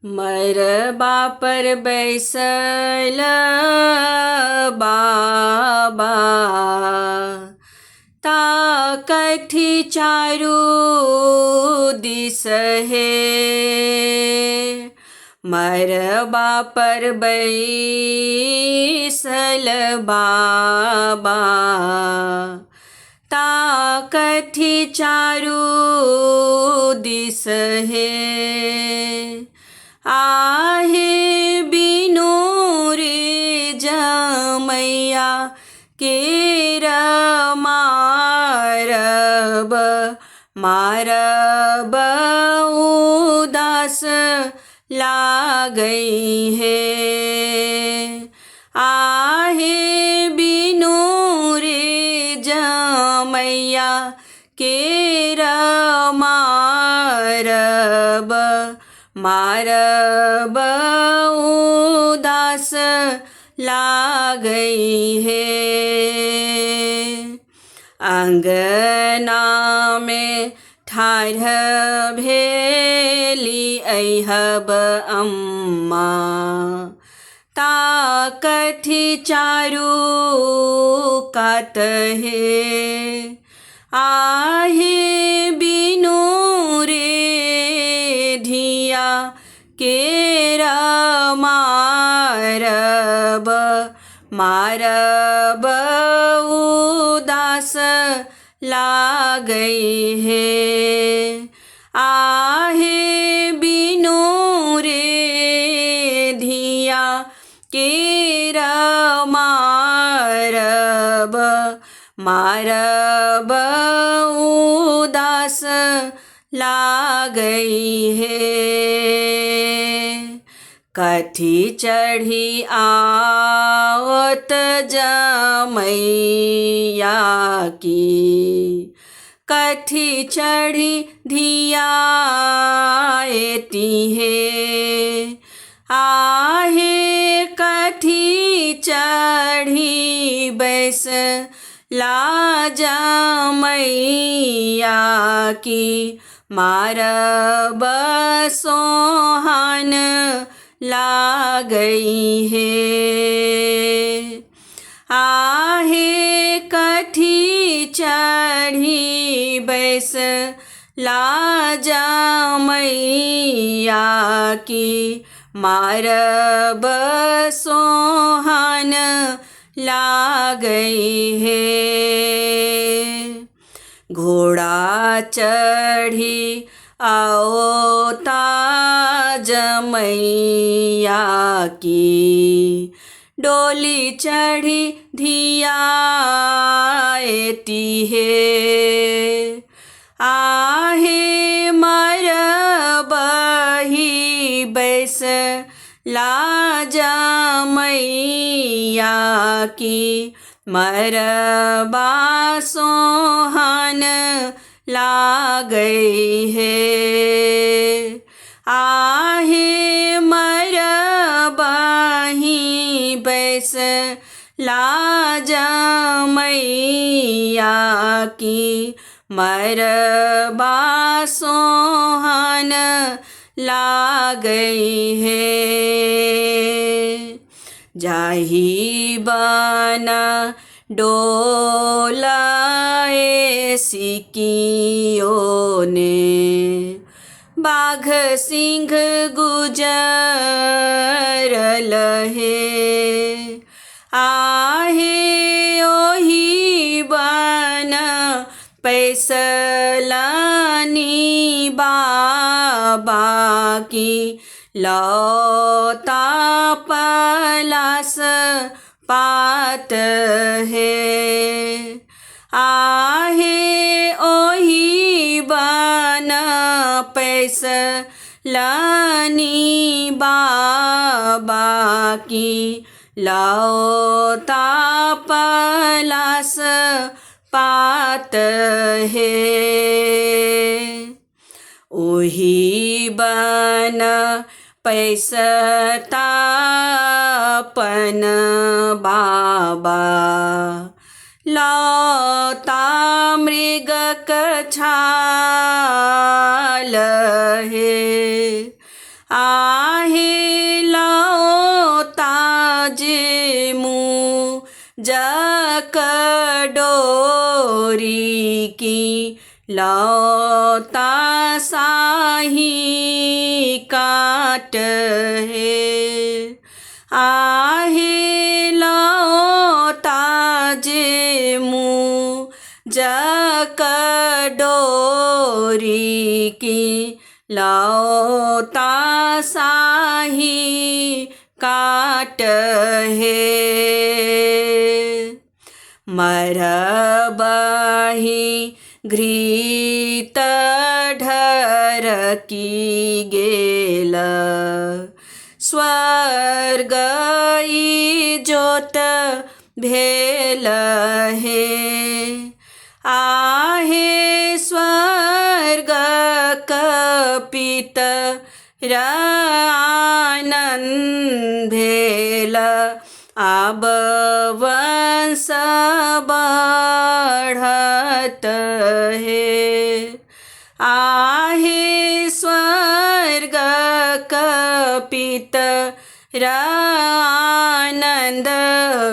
मरबा पर बैसल बाबा ताकठी चारू दिस हे। मरबा पर बैसल बाबा ताकठी चारू दिस हे। आहे बिनु रे जमैया केर मारब मारब उदास लागई है। आहे बिनु रे जमैया केर मारब मारब उदास लागई है। अंगना में ठाढ़ भेली अहब अम्मा ताकठी चारू कात हे। आहे बिनु रे धिया केर मारब मारब उदास लागई है। आहे बिनु रे धिया केर मारब मारब उदास लागई है। कथी चढ़ी आवत जमैया की कथी चढ़ी धिया एती है। आहे कथी चढ़ी बैस लाजा मैया की मारब सोहान लागई है। आहे कथी चढ़ी बैस लाजा मैया की मारब सोहान लागई है। घोड़ा चढ़ी आओ ताज मैया की डोली चढ़ी धिया एती है। आहे मरबही बैस लाजा मैया की मरबा सोहान लागई है। आहे मरबही बैस लाजा मैया की मरबा सोहान लागई है। जाही बना डोलाए सिकियों ने बाघ सिंह गुजर लहे। आहे ओही बन पैसलानी बाबा की लौता पलास पात है। आहे ओही बन पैसलानी बाबा की लौता पलास पात है। ओही बन पैसतापन बाबा लौता मृग कछाल है। आहे लाओ ताजे मुँह जक डोरी की लौता साही काट है। आहे लौता जे मुँह जक डोरी की लौता साही काट है। मरबही घृत ढरकी गेल स्वर्ग इजोत भेल हे। आहे स्वर्ग कपित आनंद भेल आब वंश बढ़त है। आहे स्वर्ग कपित आनंद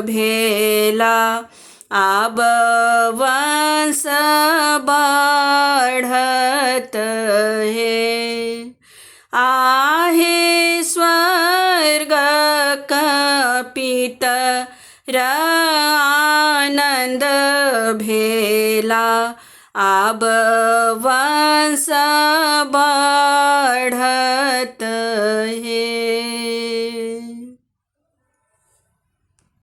भेला आब वंश बढ़त है। आहे स्वर्ग कपित आनंद भेला आब वंश बढ़त